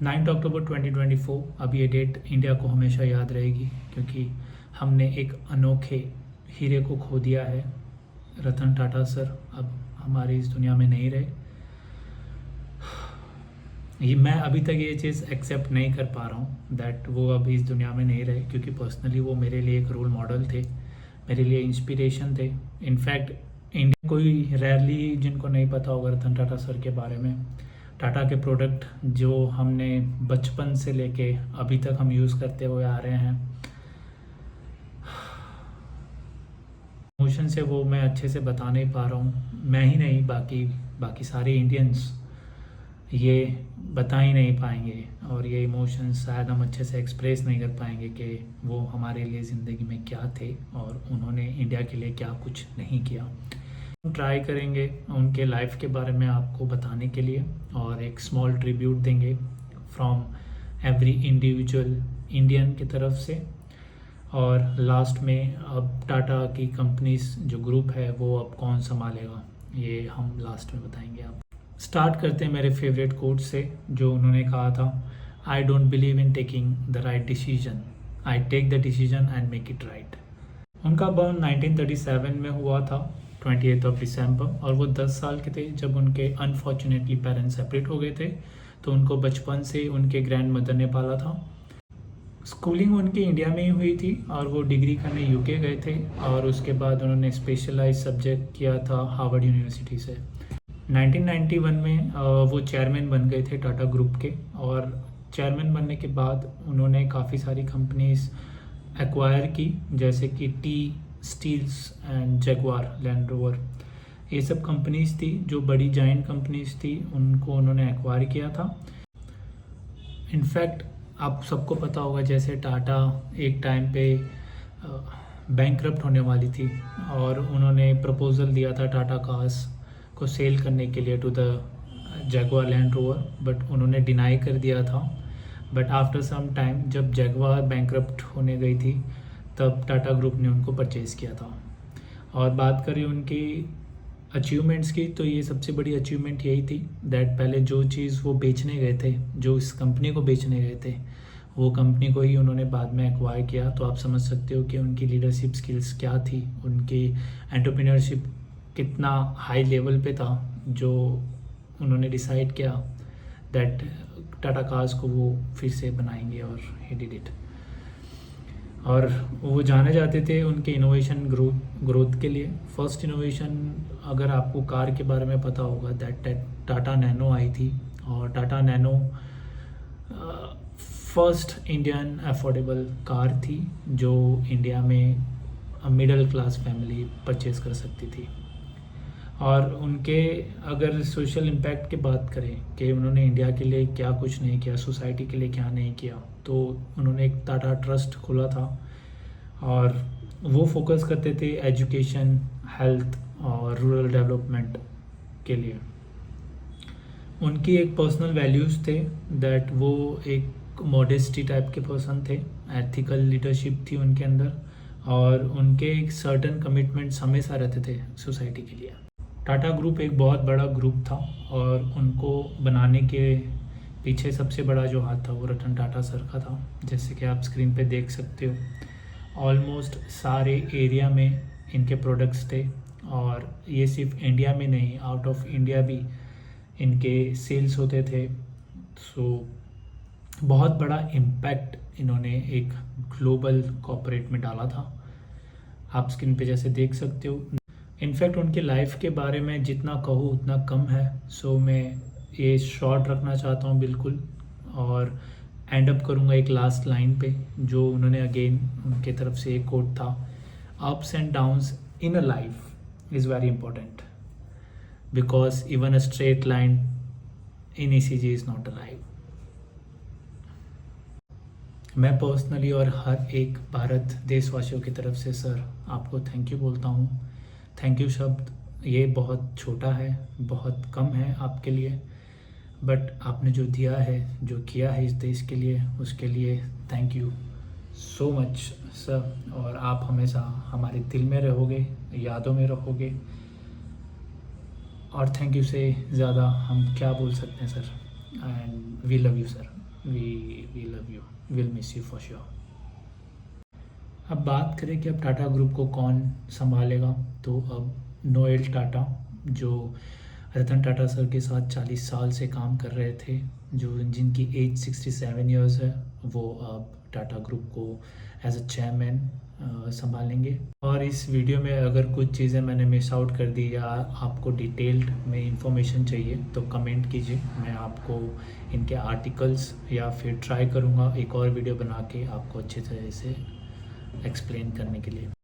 9 अक्टूबर 2024। अब ये date India को हमेशा याद रहेगी क्योंकि हमने एक अनोखे हीरे को खो दिया है। रतन टाटा सर अब हमारी इस दुनिया में नहीं रहे। ये मैं अभी तक ये चीज़ एक्सेप्ट नहीं कर पा रहा हूँ दैट वो अभी इस दुनिया में नहीं रहे, क्योंकि पर्सनली वो मेरे लिए एक रोल मॉडल थे, मेरे लिए इंस्पिरेशन थे। इनफैक्ट इंडिया कोई रेयरली जिनको नहीं पता होगा रतन टाटा सर के बारे में। टाटा के प्रोडक्ट जो हमने बचपन से लेके अभी तक हम यूज़ करते हुए आ रहे हैं, इमोशन से वो मैं अच्छे से बता नहीं पा रहा हूँ। मैं ही नहीं, बाकी बाकी सारे इंडियंस ये बता ही नहीं पाएंगे और ये इमोशंस शायद हम अच्छे से एक्सप्रेस नहीं कर पाएंगे कि वो हमारे लिए ज़िंदगी में क्या थे और उन्होंने इंडिया के लिए क्या कुछ नहीं किया। हम ट्राई करेंगे उनके लाइफ के बारे में आपको बताने के लिए और एक स्मॉल ट्रिब्यूट देंगे फ्रॉम एवरी इंडिविजुअल इंडियन की तरफ से। और लास्ट में अब टाटा की कंपनीज जो ग्रुप है वो अब कौन संभालेगा ये हम लास्ट में बताएंगे। आप स्टार्ट करते हैं मेरे फेवरेट कोट से जो उन्होंने कहा था, I don't believe in taking the right decision, I take the decision and make it right. उनका बर्न 1937 में हुआ था 28 दिसंबर, और वो 10 साल के थे जब उनके अनफॉर्चुनेटली पेरेंट्स सेपरेट हो गए थे। तो उनको बचपन से उनके ग्रैंड मदर ने पाला था। स्कूलिंग उनकी इंडिया में ही हुई थी और वो डिग्री करने यूके गए थे और उसके बाद उन्होंने स्पेशलाइज सब्जेक्ट किया था हार्वर्ड यूनिवर्सिटी से। 1991 में वो चेयरमैन बन गए थे टाटा ग्रुप के, और चेयरमैन बनने के बाद उन्होंने काफ़ी सारी कंपनीज एक्वायर की, जैसे कि T steels and Jaguar Land Rover. ये सब कंपनीज थी जो बड़ी जाइंट कंपनीज थी, उनको उन्होंने एक्वायर किया था। इनफैक्ट आप सबको पता होगा जैसे टाटा एक टाइम पे बैंकरप्ट होने वाली थी और उन्होंने प्रपोज़ल दिया था टाटा कार्स को सेल करने के लिए to the Jaguar Land Rover, but उन्होंने डिनाई कर दिया था। बट आफ्टर सम टाइम जब जगुआर बैंकरप्ट होने गई थी तब टाटा ग्रुप ने उनको परचेज़ किया था। और बात करें उनकी अचीवमेंट्स की, तो ये सबसे बड़ी अचीवमेंट यही थी दैट पहले जो चीज़ वो बेचने गए थे, जो इस कंपनी को बेचने गए थे, वो कंपनी को ही उन्होंने बाद में एक्वायर किया। तो आप समझ सकते हो कि उनकी लीडरशिप स्किल्स क्या थी, उनकी एंटरप्रेन्योरशिप कितना हाई लेवल पे था, जो उन्होंने डिसाइड किया दैट टाटा कार्स को वो फिर से बनाएंगे और ही डिड इट। और वो जाने जाते थे उनके इनोवेशन ग्रोथ के लिए। फर्स्ट इनोवेशन अगर आपको कार के बारे में पता होगा दैट टाटा नैनो आई थी, और Tata nano first Indian affordable car थी जो इंडिया में मिडिल क्लास फैमिली परचेज़ कर सकती थी। और उनके अगर सोशल इम्पैक्ट की बात करें कि उन्होंने इंडिया के लिए क्या कुछ नहीं किया, सोसाइटी के लिए क्या नहीं किया, तो उन्होंने एक टाटा ट्रस्ट खोला था और वो फोकस करते थे एजुकेशन, हेल्थ और रूरल डेवलपमेंट के लिए। उनकी एक पर्सनल वैल्यूज़ थे दैट वो एक मॉडेस्टी टाइप के पर्सन थे, एथिकल लीडरशिप थी उनके अंदर, और उनके एक सर्टन कमिटमेंट्स हमेशा रहते थे सोसाइटी के लिए। टाटा ग्रुप एक बहुत बड़ा ग्रुप था और उनको बनाने के पीछे सबसे बड़ा जो हाथ था वो रतन टाटा सर का था। जैसे कि आप स्क्रीन पे देख सकते हो ऑलमोस्ट सारे एरिया में इनके प्रोडक्ट्स थे, और ये सिर्फ इंडिया में नहीं, आउट ऑफ इंडिया भी इनके सेल्स होते थे। सो बहुत बड़ा इम्पैक्ट इन्होंने एक ग्लोबल कॉर्पोरेट में डाला था। आप स्क्रीन पे जैसे देख सकते हो। इनफैक्ट उनके लाइफ के बारे में जितना कहूँ उतना कम है, सो मैं ये शॉर्ट रखना चाहता हूँ बिल्कुल, और एंड अप करूँगा एक लास्ट लाइन पे जो उन्होंने अगेन उनके तरफ से एक कोट था, ups and downs in a life is very important because even a straight line in ECG is not a life. मैं पर्सनली और हर एक भारत देशवासियों की तरफ से सर आपको थैंक यू बोलता हूँ। थैंक यू शब्द ये बहुत छोटा है, बहुत कम है आपके लिए, बट आपने जो दिया है, जो किया है इस देश के लिए, उसके लिए thank you so much sir. और आप हमेशा हमारे दिल में रहोगे, यादों में रहोगे, और थैंक यू से ज़्यादा हम क्या बोल सकते हैं sir. And we love you sir. We love you, will miss you for sure. अब बात करें कि अब टाटा ग्रुप को कौन संभालेगा, तो अब नोएल टाटा, जो रतन टाटा सर के साथ 40 साल से काम कर रहे थे, जो जिनकी एज 67 इयर्स है, वो अब टाटा ग्रुप को एज अ चेयरमैन संभालेंगे। और इस वीडियो में अगर कुछ चीज़ें मैंने मिस आउट कर दी या आपको डिटेल्ड में इंफॉर्मेशन चाहिए तो कमेंट कीजिए, मैं आपको इनके आर्टिकल्स या फिर ट्राई करूँगा एक और वीडियो बना के आपको अच्छे तरह से एक्सप्लेन करने के लिए।